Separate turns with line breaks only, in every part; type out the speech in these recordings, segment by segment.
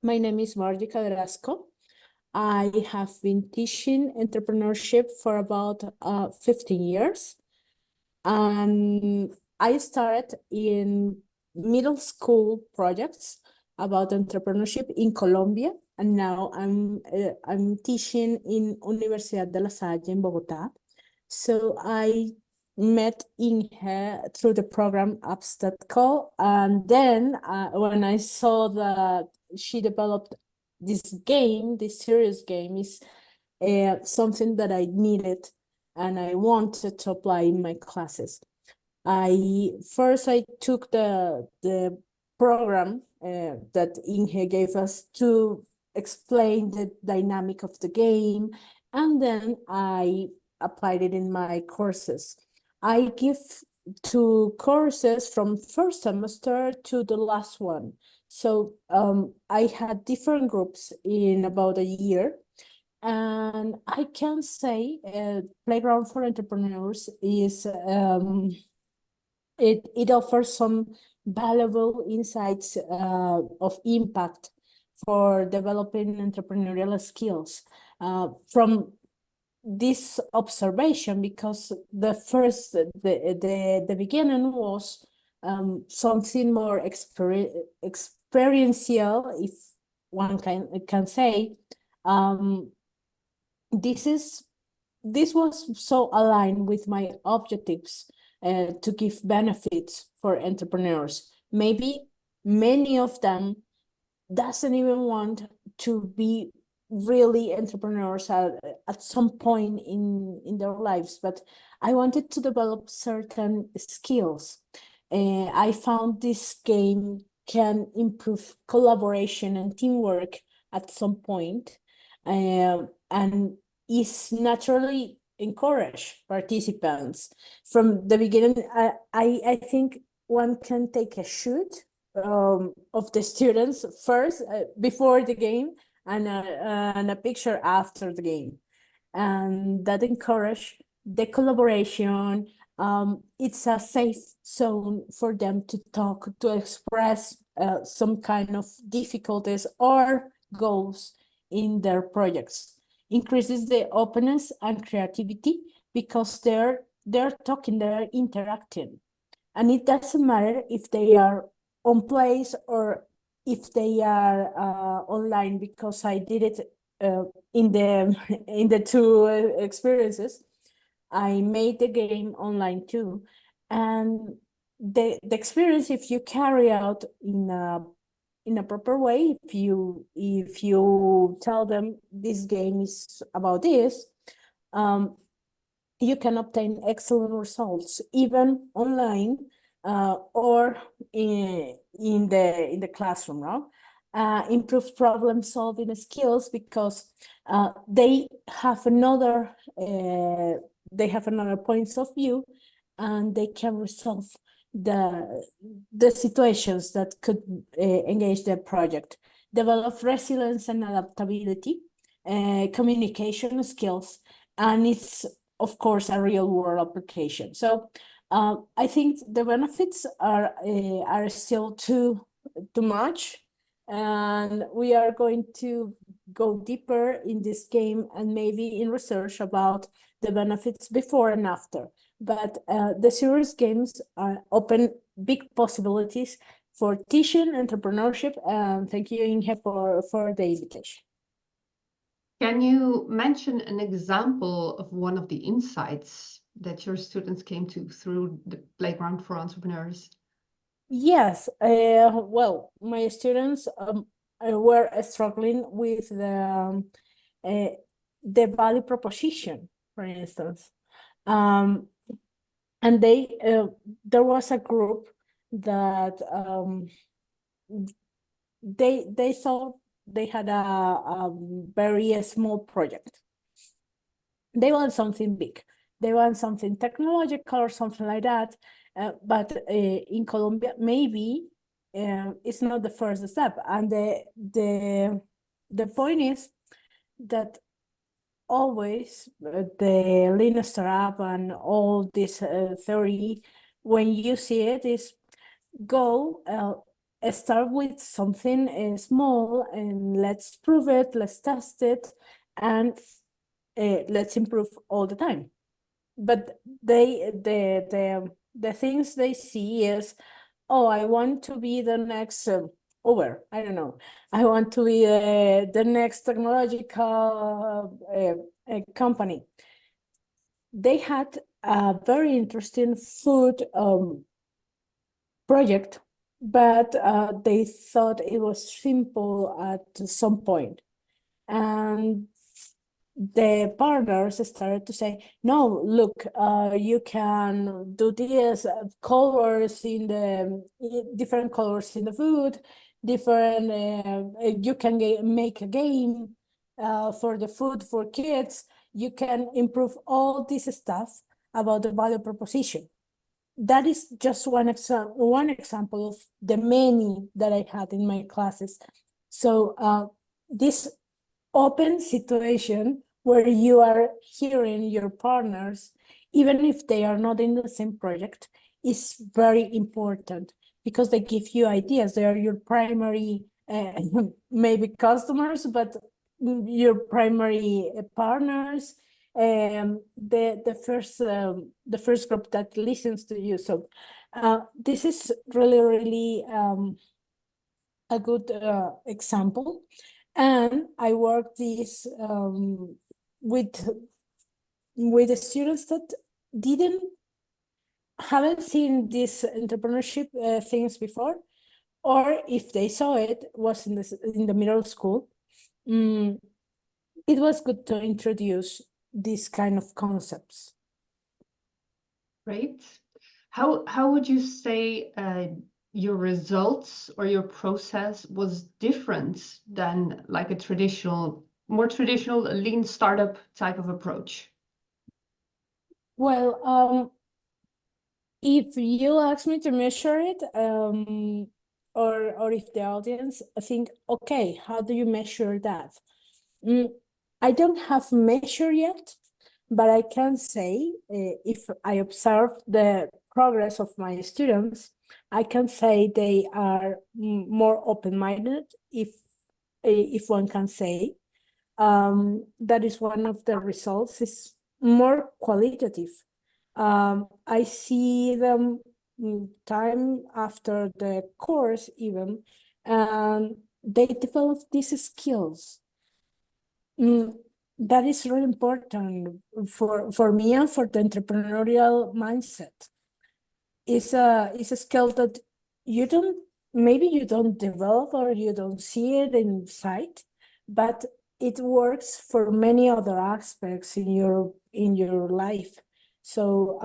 My name is Maryi Cadrazco. I have been teaching entrepreneurship for about 15 years. And I started in middle school projects about entrepreneurship in Colombia. And now I'm teaching in Universidad de La Salle in Bogotá. So I met Inge through the program apps.co. And then when I saw that she developed this game, this serious game, is something that I needed and I wanted to apply in my classes. I took the program that Inge gave us to explain the dynamic of the game, and then I applied it in my courses. I give 2 courses from first semester to the last one. So I had different groups in about a year. And I can say Playground for Entrepreneurs is it offers some valuable insights of impact for developing entrepreneurial skills from this observation, because the beginning was something more experiential, if one can say. This was so aligned with my objectives to give benefits for entrepreneurs. Maybe many of them doesn't even want to be really entrepreneurs at some point in their lives, but I wanted to develop certain skills. I found this game can improve collaboration and teamwork at some point, and is naturally encourage participants from the beginning. I think one can take a shoot of the students first before the game, and a picture after the game, and that encourage the collaboration. It's a safe zone for them to talk, to express some kind of difficulties or goals in their projects. Increases the openness and creativity because they're talking, they're interacting, and it doesn't matter if they are on place or if they are online, because I did it in the 2 experiences. I made the game online too, and the experience, if you carry out in a proper way, if you tell them this game is about this, you can obtain excellent results even online or in the classroom. Now, improves problem solving skills because they have another points of view, and they can resolve the situations that could engage their project. Develop resilience and adaptability, communication skills, and it's of course a real world application. So I think the benefits are still too much, and we are going to go deeper in this game and maybe in research about the benefits before and after. But the serious games open big possibilities for teaching entrepreneurship, and thank you, Inge, for the invitation.
Can you mention an example of one of the insights that your students came to through the Playground for Entrepreneurs?
Yes, well, my students were struggling with the value proposition, for instance. And there was a group that they thought they had a very small project. They want something big. They want something technological or something like that. But in Colombia, maybe it's not the first step. And the point is that always the Lean Startup and all this theory, when you see it, is go start with something small and let's prove it, let's test it, and let's improve all the time. But the things they see is, oh, I want to be the next Uber. I don't know. I want to be the next technological company. They had a very interesting food project, but they thought it was simple at some point. And the partners started to say, no, look, you can do this, colors in the different colors in the food, different, you can make a game for the food for kids. You can improve all this stuff about the value proposition. That is just one example of the many that I had in my classes. So this open situation where you are hearing your partners, even if they are not in the same project, is very important because they give you ideas. They are your primary, maybe customers, but your primary partners, the first group that listens to you. So this is really a good example. And I work this with the students that haven't seen these entrepreneurship things before, or if they saw it, was in the middle school. It was good to introduce these kind of concepts.
Great. How would you say your results or your process was different than like a more traditional lean startup type of approach?
Well, if you ask me to measure it, or if the audience think, okay, how do you measure that? I don't have measure yet, but I can say if I observe the progress of my students, I can say they are more open-minded, if one can say. That is one of the results, is more qualitative. I see them time after the course even, and they develop these skills. That is really important for me and for the entrepreneurial mindset. It's a skill that maybe you don't develop or you don't see it in sight, but it works for many other aspects in your life. So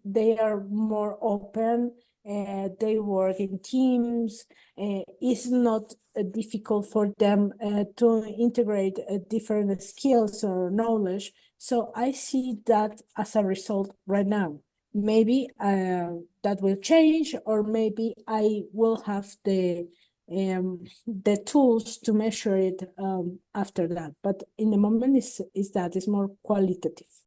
they are more open, they work in teams. It's not difficult for them to integrate different skills or knowledge. So I see that as a result right now. Maybe that will change, or maybe I will have the tools to measure it after that. But in the moment, is more qualitative.